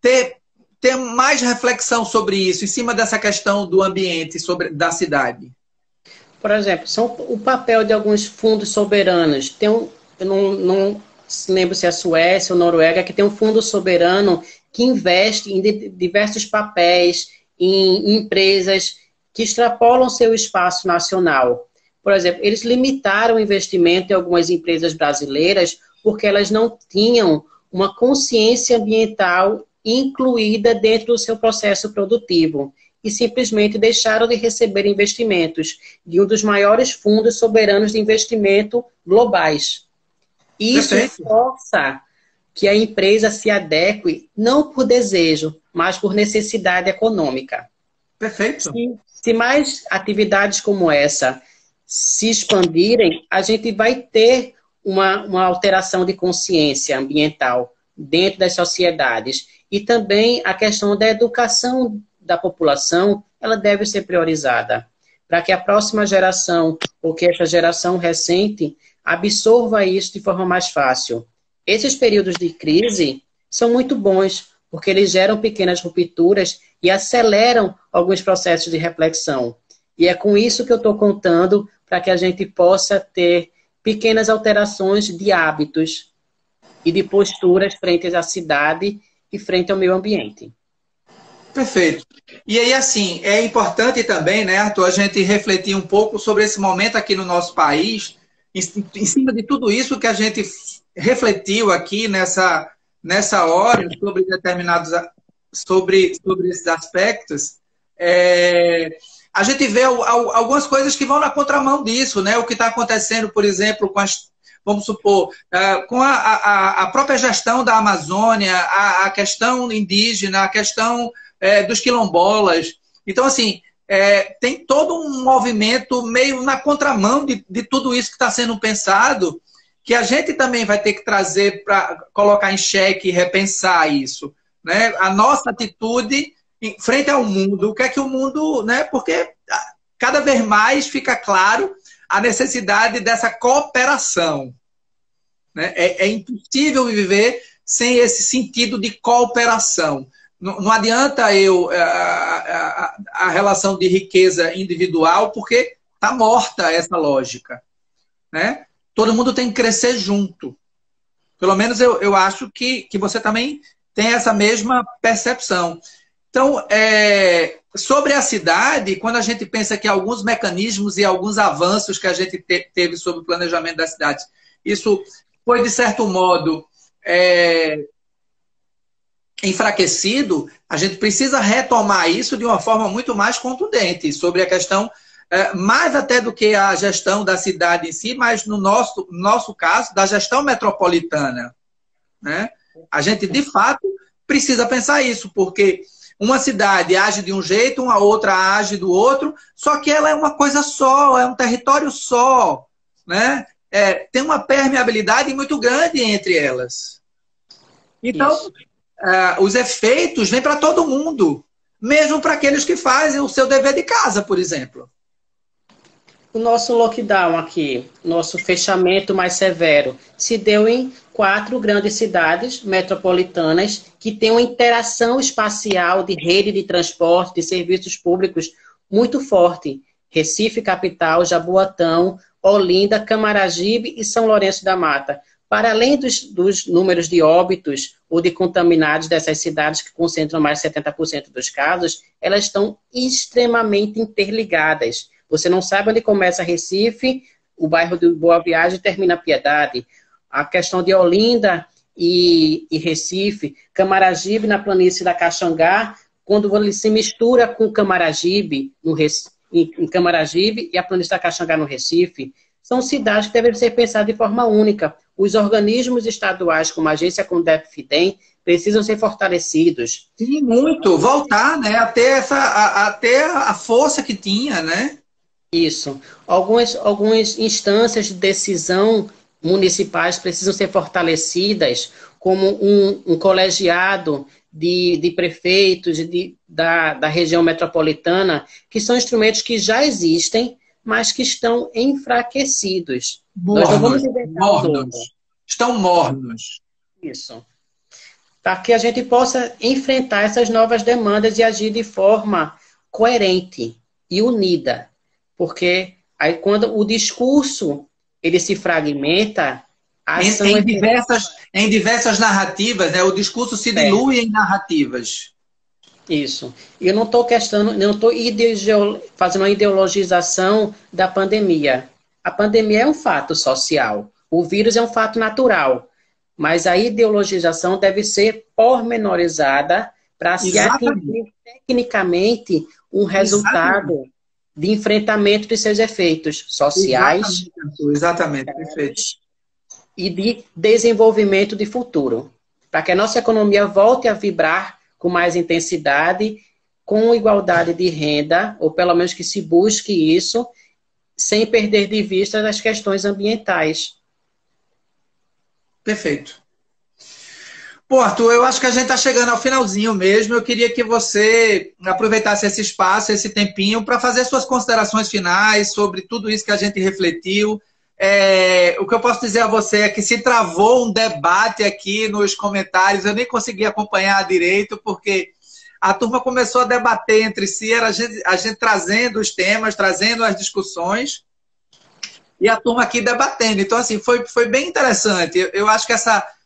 ter mais reflexão sobre isso, em cima dessa questão do ambiente, da cidade? Por exemplo, o papel de alguns fundos soberanos. Eu não lembro se é a Suécia ou a Noruega, que tem um fundo soberano que investe em diversos papéis, em empresas que extrapolam seu espaço nacional. Por exemplo, eles limitaram o investimento em algumas empresas brasileiras porque elas não tinham uma consciência ambiental incluída dentro do seu processo produtivo e simplesmente deixaram de receber investimentos de um dos maiores fundos soberanos de investimento globais. Isso força que a empresa se adeque, não por desejo, mas por necessidade econômica. Perfeito. Se mais atividades como essa se expandirem, a gente vai ter uma alteração de consciência ambiental dentro das sociedades. E também a questão da educação da população, ela deve ser priorizada, para que a próxima geração, ou que essa geração recente, absorva isso de forma mais fácil. Esses períodos de crise são muito bons, porque eles geram pequenas rupturas e aceleram alguns processos de reflexão. E é com isso que eu estou contando, para que a gente possa ter pequenas alterações de hábitos e de posturas frente à cidade e frente ao meio ambiente. Perfeito. E aí, assim, é importante também, né, Arthur, a gente refletir um pouco sobre esse momento aqui no nosso país, em cima de tudo isso que a gente refletiu aqui nessa hora sobre determinados sobre esses aspectos. A gente vê algumas coisas que vão na contramão disso, né? O que está acontecendo, por exemplo, vamos supor, com a própria gestão da Amazônia, a questão indígena, a questão dos quilombolas. Então, assim, tem todo um movimento meio na contramão de tudo isso que está sendo pensado, que a gente também vai ter que trazer para colocar em xeque e repensar isso, né? A nossa atitude em frente ao mundo, o que é que o mundo, né? Porque cada vez mais fica claro a necessidade dessa cooperação, né? É impossível viver sem esse sentido de cooperação. Não adianta a relação de riqueza individual, porque está morta essa lógica, né? Todo mundo tem que crescer junto. Pelo menos eu acho que você também tem essa mesma percepção. Então, sobre a cidade, quando a gente pensa que alguns mecanismos e alguns avanços que a gente teve sobre o planejamento das cidades, isso foi de certo modo, enfraquecido, a gente precisa retomar isso de uma forma muito mais contundente, sobre a questão, mais até do que a gestão da cidade em si, mas no nosso caso, da gestão metropolitana, né? A gente, de fato, precisa pensar isso, porque uma cidade age de um jeito, uma outra age do outro, só que ela é uma coisa só, é um território só, né? Tem uma permeabilidade muito grande entre elas. Então, os efeitos vêm para todo mundo, mesmo para aqueles que fazem o seu dever de casa, por exemplo. O nosso lockdown aqui, nosso fechamento mais severo, se deu em 4 grandes cidades metropolitanas que têm uma interação espacial de rede de transporte, de serviços públicos muito forte. Recife, capital, Jaboatão, Olinda, Camaragibe e São Lourenço da Mata. Para além dos números de óbitos ou de contaminados dessas cidades, que concentram mais de 70% dos casos, elas estão extremamente interligadas. Você não sabe onde começa Recife, o bairro de Boa Viagem termina Piedade. A questão de Olinda e Recife, Camaragibe na planície da Caxangá, quando ele se mistura com Camaragibe, em Camaragibe e a planície da Caxangá no Recife, são cidades que devem ser pensadas de forma única. Os organismos estaduais, como a agência Condef-Fidem, precisam ser fortalecidos. Sim, muito. Voltar, né? Até a força que tinha, né? Isso. Algumas instâncias de decisão municipais precisam ser fortalecidas, como um colegiado de prefeitos da região metropolitana, que são instrumentos que já existem, mas que estão enfraquecidos. Nós não vamos mornos. Estão mornos. Isso. Para que a gente possa enfrentar essas novas demandas e agir de forma coerente e unida. Porque aí quando o discurso ele se fragmenta, a ação em diversas narrativas, né? O discurso se dilui em narrativas. Isso. Eu não estou fazendo uma ideologização da pandemia. A pandemia é um fato social. O vírus é um fato natural. Mas a ideologização deve ser pormenorizada para se atingir tecnicamente um resultado de enfrentamento de seus efeitos sociais. Exatamente. Perfeito. E de desenvolvimento de futuro. Para que a nossa economia volte a vibrar com mais intensidade, com igualdade de renda, ou pelo menos que se busque isso, sem perder de vista as questões ambientais. Perfeito. Pô, Arthur, eu acho que a gente está chegando ao finalzinho mesmo. Eu queria que você aproveitasse esse espaço, esse tempinho, para fazer suas considerações finais sobre tudo isso que a gente refletiu. O que eu posso dizer a você é que se travou um debate aqui nos comentários, eu nem consegui acompanhar direito, porque a turma começou a debater entre si, era a gente trazendo os temas, trazendo as discussões, e a turma aqui debatendo. Então, assim, foi bem interessante. Eu acho que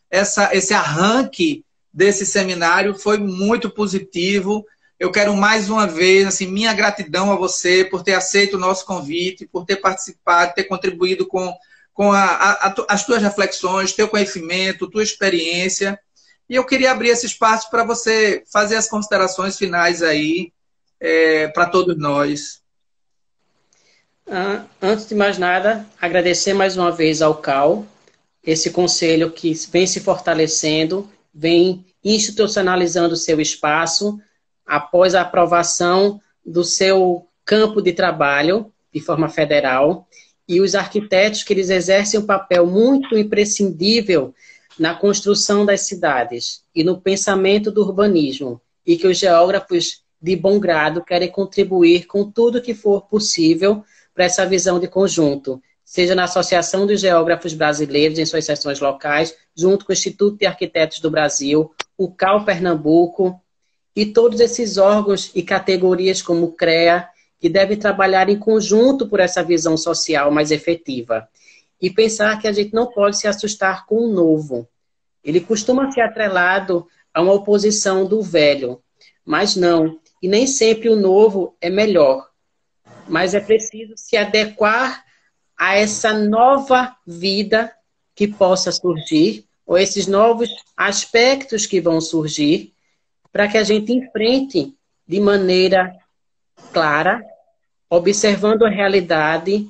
esse arranque desse seminário foi muito positivo. Eu quero mais uma vez, assim, minha gratidão a você por ter aceito o nosso convite, por ter participado, ter contribuído com as tuas reflexões, teu conhecimento, tua experiência. E eu queria abrir esse espaço para você fazer as considerações finais aí, para todos nós. Antes de mais nada, agradecer mais uma vez ao CAU, esse conselho que vem se fortalecendo, vem institucionalizando o seu espaço, após a aprovação do seu campo de trabalho, de forma federal, e os arquitetos que eles exercem um papel muito imprescindível na construção das cidades e no pensamento do urbanismo, e que os geógrafos de bom grado querem contribuir com tudo que for possível para essa visão de conjunto, seja na Associação dos Geógrafos Brasileiros, em suas seções locais, junto com o Instituto de Arquitetos do Brasil, o CAU Pernambuco, e todos esses órgãos e categorias como o CREA, que devem trabalhar em conjunto por essa visão social mais efetiva. E pensar que a gente não pode se assustar com o novo. Ele costuma ser atrelado a uma oposição do velho, mas não. E nem sempre o novo é melhor. Mas é preciso se adequar a essa nova vida que possa surgir, ou esses novos aspectos que vão surgir, para que a gente enfrente de maneira clara, observando a realidade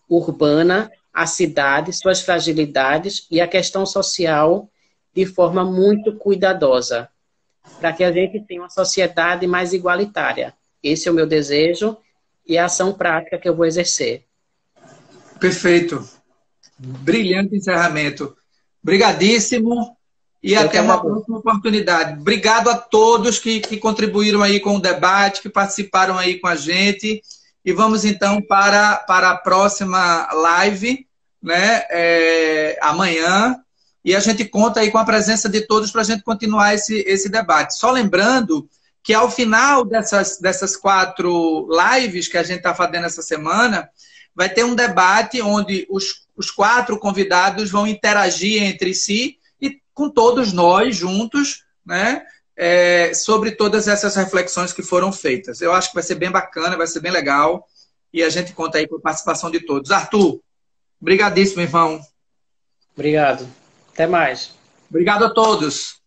urbana, a cidade, suas fragilidades e a questão social de forma muito cuidadosa, para que a gente tenha uma sociedade mais igualitária. Esse é o meu desejo e a ação prática que eu vou exercer. Perfeito. Brilhante encerramento. Obrigadíssimo e até uma próxima oportunidade. Obrigado a todos que contribuíram aí com o debate, que participaram aí com a gente. E vamos então para a próxima live, né? Amanhã. E a gente conta aí com a presença de todos para a gente continuar esse debate. Só lembrando que ao final dessas 4 lives que a gente está fazendo essa semana, vai ter um debate onde os 4 convidados vão interagir entre si e com todos nós juntos, né, sobre todas essas reflexões que foram feitas. Eu acho que vai ser bem bacana, vai ser bem legal, e a gente conta aí com a participação de todos. Arthur, brigadíssimo, irmão. Obrigado. Até mais. Obrigado a todos.